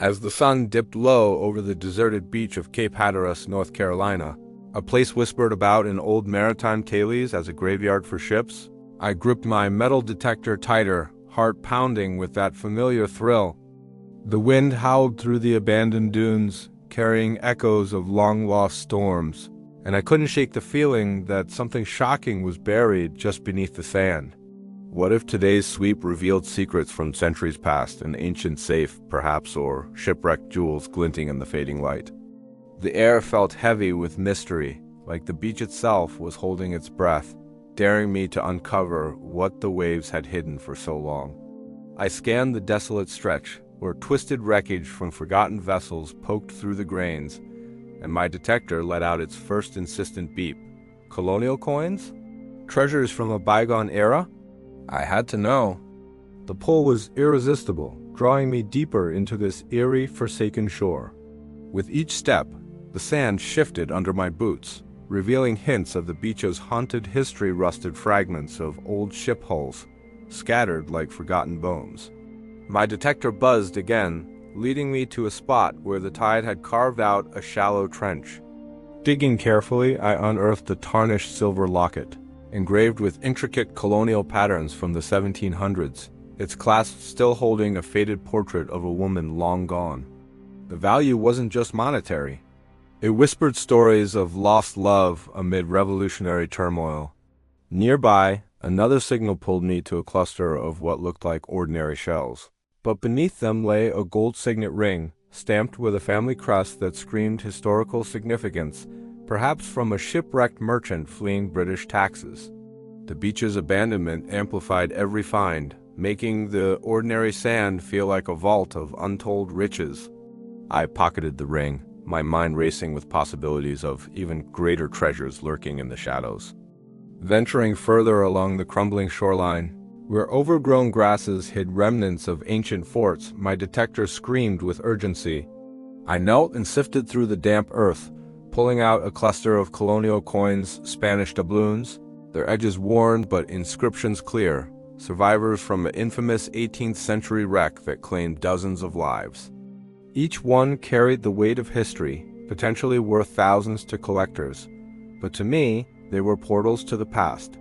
As the sun dipped low over the deserted beach of Cape Hatteras, North Carolina, a place whispered about in old maritime tales as a graveyard for ships, I gripped my metal detector tighter, heart pounding with that familiar thrill. The wind howled through the abandoned dunes, carrying echoes of long-lost storms, and I couldn't shake the feeling that something shocking was buried just beneath the sand. What if today's sweep revealed secrets from centuries past, an ancient safe, perhaps, or shipwrecked jewels glinting in the fading light? The air felt heavy with mystery, like the beach itself was holding its breath, daring me to uncover what the waves had hidden for so long. I scanned the desolate stretch, where twisted wreckage from forgotten vessels poked through the grains, and my detector let out its first insistent beep. Colonial coins? Treasures from a bygone era? I had to know. The pull was irresistible, drawing me deeper into this eerie, forsaken shore. With each step, the sand shifted under my boots, revealing hints of the beach's haunted history, rusted fragments of old ship hulls, scattered like forgotten bones. My detector buzzed again, leading me to a spot where the tide had carved out a shallow trench. Digging carefully, I unearthed a tarnished silver locket, engraved with intricate colonial patterns from the 1700s, its clasp still holding a faded portrait of a woman long gone. The value wasn't just monetary. It whispered stories of lost love amid revolutionary turmoil. Nearby, another signal pulled me to a cluster of what looked like ordinary shells. But beneath them lay a gold signet ring, stamped with a family crest that screamed historical significance, perhaps from a shipwrecked merchant fleeing British taxes. The beach's abandonment amplified every find, making the ordinary sand feel like a vault of untold riches. I pocketed the ring, my mind racing with possibilities of even greater treasures lurking in the shadows. Venturing further along the crumbling shoreline, where overgrown grasses hid remnants of ancient forts, my detector screamed with urgency. I knelt and sifted through the damp earth, pulling out a cluster of colonial coins, Spanish doubloons, their edges worn but inscriptions clear, survivors from an infamous 18th century wreck that claimed dozens of lives. Each one carried the weight of history, potentially worth thousands to collectors, but to me, they were portals to the past.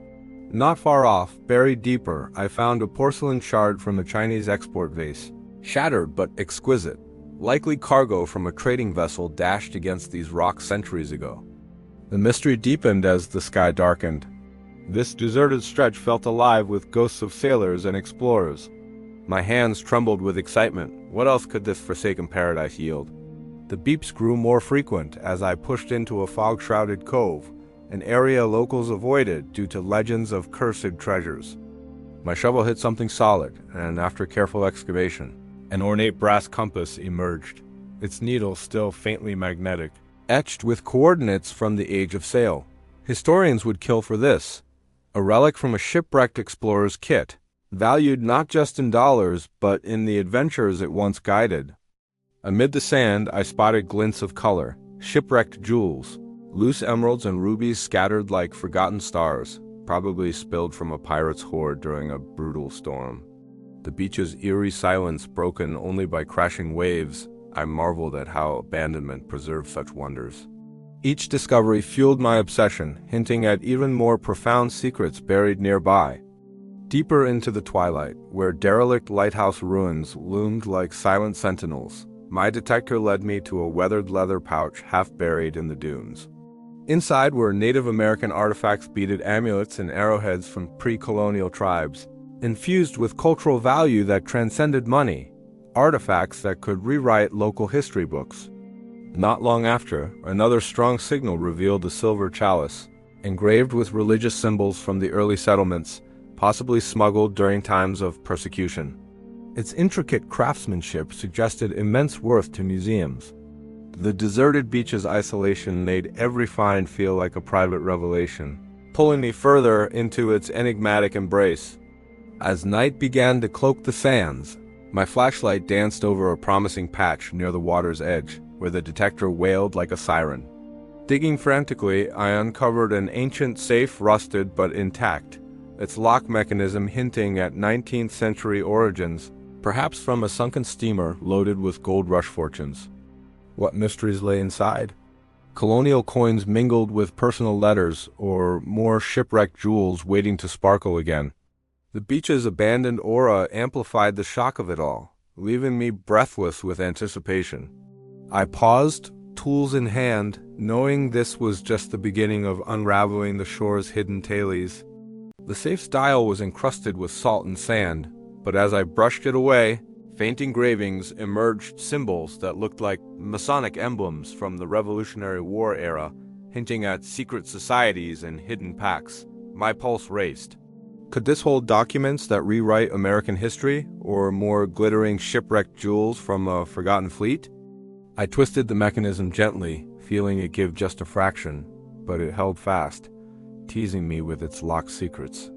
Not far off, buried deeper, I found a porcelain shard from a Chinese export vase, shattered but exquisite, likely cargo from a trading vessel dashed against these rocks centuries ago. The mystery deepened as the sky darkened. This deserted stretch felt alive with ghosts of sailors and explorers. My hands trembled with excitement. What else could this forsaken paradise yield? The beeps grew more frequent as I pushed into a fog-shrouded cove, an area locals avoided due to legends of cursed treasures. My shovel hit something solid, and after careful excavation, an ornate brass compass emerged, its needle still faintly magnetic, etched with coordinates from the age of sail. Historians would kill for this, a relic from a shipwrecked explorer's kit, valued not just in dollars, but in the adventures it once guided. Amid the sand, I spotted glints of color, shipwrecked jewels, loose emeralds and rubies scattered like forgotten stars, probably spilled from a pirate's hoard during a brutal storm. The beach's eerie silence broken only by crashing waves, I marveled at how abandonment preserved such wonders. Each discovery fueled my obsession, hinting at even more profound secrets buried nearby. Deeper into the twilight, where derelict lighthouse ruins loomed like silent sentinels, my detector led me to a weathered leather pouch half buried in the dunes. Inside were Native American artifacts, beaded amulets, and arrowheads from pre-colonial tribes, infused with cultural value that transcended money, artifacts that could rewrite local history books. Not long after, another strong signal revealed a silver chalice, engraved with religious symbols from the early settlements, possibly smuggled during times of persecution. Its intricate craftsmanship suggested immense worth to museums. The deserted beach's isolation made every find feel like a private revelation, pulling me further into its enigmatic embrace. As night began to cloak the sands, my flashlight danced over a promising patch near the water's edge, where the detector wailed like a siren. Digging frantically, I uncovered an ancient safe, rusted but intact, its lock mechanism hinting at 19th century origins, perhaps from a sunken steamer loaded with gold rush fortunes. What mysteries lay inside? Colonial coins mingled with personal letters, or more shipwrecked jewels waiting to sparkle again. The beach's abandoned aura amplified the shock of it all, leaving me breathless with anticipation. I paused, tools in hand, knowing this was just the beginning of unraveling the shore's hidden tailies. The safe's dial was encrusted with salt and sand, but as I brushed it away, faint engravings emerged, symbols that looked like Masonic emblems from the Revolutionary War era, hinting at secret societies and hidden pacts. My pulse raced. Could this hold documents that rewrite American history, or more glittering shipwrecked jewels from a forgotten fleet? I twisted the mechanism gently, feeling it give just a fraction, but it held fast, teasing me with its locked secrets.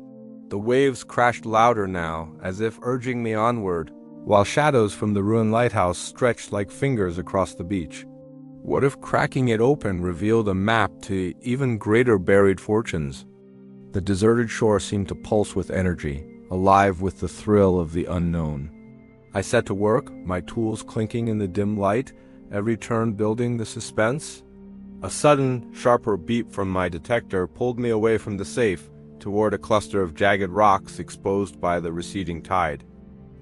The waves crashed louder now, as if urging me onward, while shadows from the ruined lighthouse stretched like fingers across the beach. What if cracking it open revealed a map to even greater buried fortunes? The deserted shore seemed to pulse with energy, alive with the thrill of the unknown. I set to work, my tools clinking in the dim light, every turn building the suspense. A sudden, sharper beep from my detector pulled me away from the safe, toward a cluster of jagged rocks exposed by the receding tide.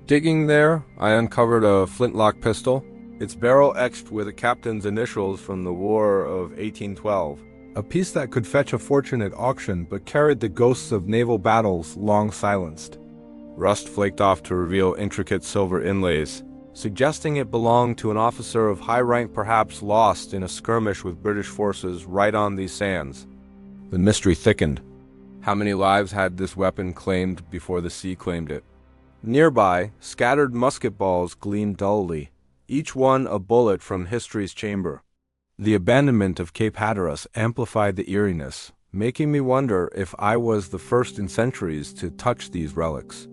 Digging there, I uncovered a flintlock pistol, its barrel etched with a captain's initials from the War of 1812. A piece that could fetch a fortune at auction but carried the ghosts of naval battles long silenced. Rust flaked off to reveal intricate silver inlays, suggesting it belonged to an officer of high rank, perhaps lost in a skirmish with British forces right on these sands. The mystery thickened. How many lives had this weapon claimed before the sea claimed it? Nearby, scattered musket balls gleamed dully, each one a bullet from history's chamber. The abandonment of Cape Hatteras amplified the eeriness, making me wonder if I was the first in centuries to touch these relics.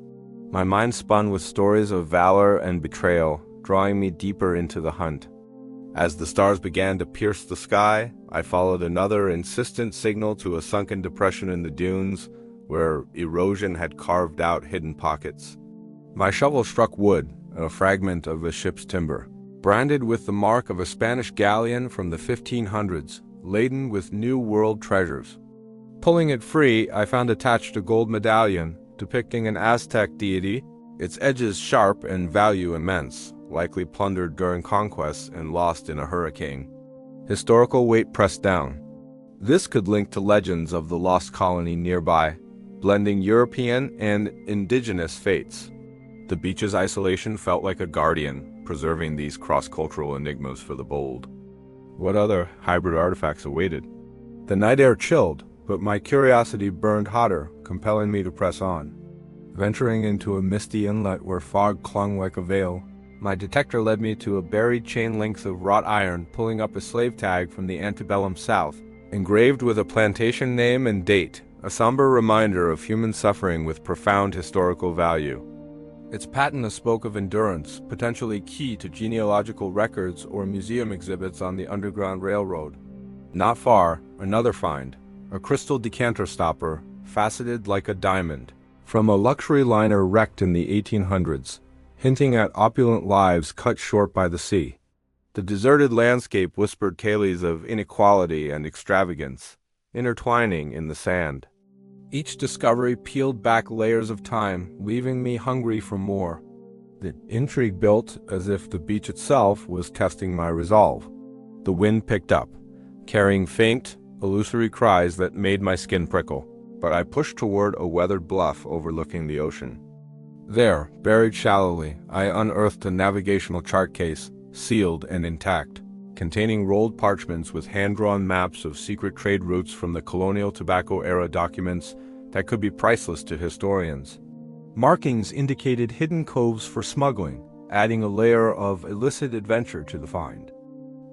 My mind spun with stories of valor and betrayal, drawing me deeper into the hunt. As the stars began to pierce the sky, I followed another insistent signal to a sunken depression in the dunes, where erosion had carved out hidden pockets. My shovel struck wood, a fragment of a ship's timber, branded with the mark of a Spanish galleon from the 1500s, laden with New World treasures. Pulling it free, I found attached a gold medallion depicting an Aztec deity, its edges sharp and value immense, likely plundered during conquests and lost in a hurricane. Historical weight pressed down. This could link to legends of the lost colony nearby, blending European and indigenous fates. The beach's isolation felt like a guardian, preserving these cross-cultural enigmas for the bold. What other hybrid artifacts awaited? The night air chilled, but my curiosity burned hotter, compelling me to press on. Venturing into a misty inlet where fog clung like a veil, my detector led me to a buried chain length of wrought iron, pulling up a slave tag from the antebellum South, engraved with a plantation name and date, a somber reminder of human suffering with profound historical value. Its patina spoke of endurance, potentially key to genealogical records or museum exhibits on the Underground Railroad. Not far, another find, a crystal decanter stopper, faceted like a diamond, from a luxury liner wrecked in the 1800s, hinting at opulent lives cut short by the sea. The deserted landscape whispered tales of inequality and extravagance, intertwining in the sand. Each discovery peeled back layers of time, leaving me hungry for more. The intrigue built as if the beach itself was testing my resolve. The wind picked up, carrying faint, illusory cries that made my skin prickle, but I pushed toward a weathered bluff overlooking the ocean. There, buried shallowly, I unearthed a navigational chart case, sealed and intact, containing rolled parchments with hand-drawn maps of secret trade routes from the colonial tobacco-era documents that could be priceless to historians. Markings indicated hidden coves for smuggling, adding a layer of illicit adventure to the find.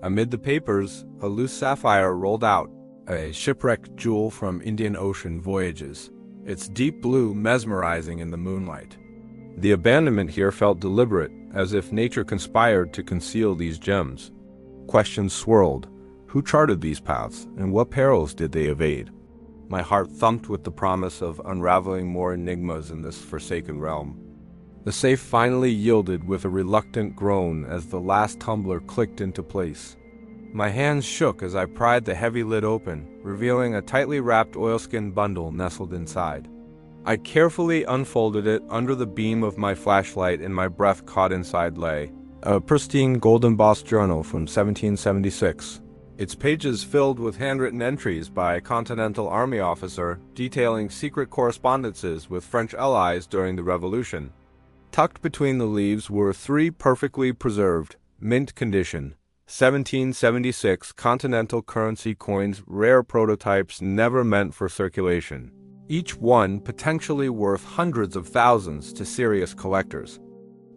Amid the papers, a loose sapphire rolled out, a shipwrecked jewel from Indian Ocean voyages, its deep blue mesmerizing in the moonlight. The abandonment here felt deliberate, as if nature conspired to conceal these gems. Questions swirled. Who charted these paths, and what perils did they evade? My heart thumped with the promise of unraveling more enigmas in this forsaken realm. The safe finally yielded with a reluctant groan as the last tumbler clicked into place. My hands shook as I pried the heavy lid open, revealing a tightly wrapped oilskin bundle nestled inside. I carefully unfolded it under the beam of my flashlight, and my breath caught inside lay a pristine gold-embossed journal from 1776. Its pages filled with handwritten entries by a Continental Army officer detailing secret correspondences with French allies during the Revolution. Tucked between the leaves were 3 perfectly preserved, mint condition, 1776 Continental currency coins, rare prototypes never meant for circulation. Each one potentially worth hundreds of thousands to serious collectors.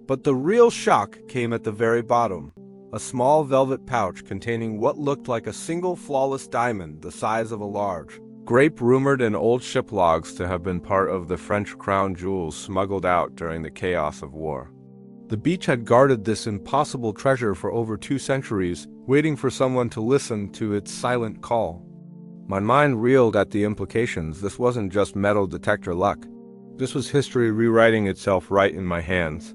But the real shock came at the very bottom. A small velvet pouch containing what looked like a single flawless diamond the size of a large grape, rumored in old ship logs to have been part of the French crown jewels smuggled out during the chaos of war. The beach had guarded this impossible treasure for over 2 centuries, waiting for someone to listen to its silent call. My mind reeled at the implications. This wasn't just metal detector luck. This was history rewriting itself right in my hands.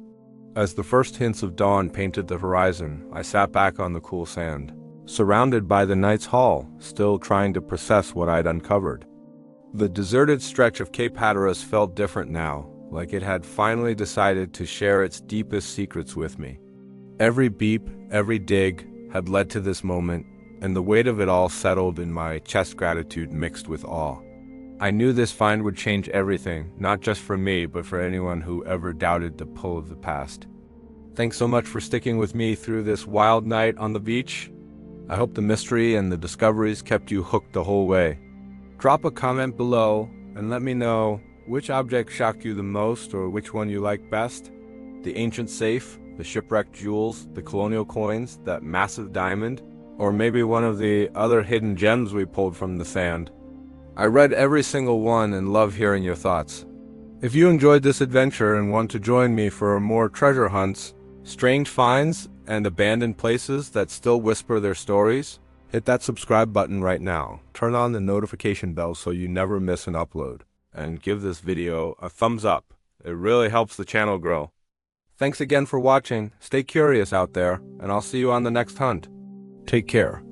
As the first hints of dawn painted the horizon, I sat back on the cool sand, surrounded by the Knight's Hall, still trying to process what I'd uncovered. The deserted stretch of Cape Hatteras felt different now, like it had finally decided to share its deepest secrets with me. Every beep, every dig had led to this moment, and the weight of it all settled in my chest, gratitude mixed with awe. I knew this find would change everything, not just for me, but for anyone who ever doubted the pull of the past. Thanks so much for sticking with me through this wild night on the beach. I hope the mystery and the discoveries kept you hooked the whole way. Drop a comment below and let me know which object shocked you the most, or which one you like best. The ancient safe, the shipwrecked jewels, the colonial coins, that massive diamond, or maybe one of the other hidden gems we pulled from the sand. I read every single one and love hearing your thoughts. If you enjoyed this adventure and want to join me for more treasure hunts, strange finds, and abandoned places that still whisper their stories, hit that subscribe button right now. Turn on the notification bell so you never miss an upload. And give this video a thumbs up. It really helps the channel grow. Thanks again for watching. Stay curious out there, and I'll see you on the next hunt. Take care.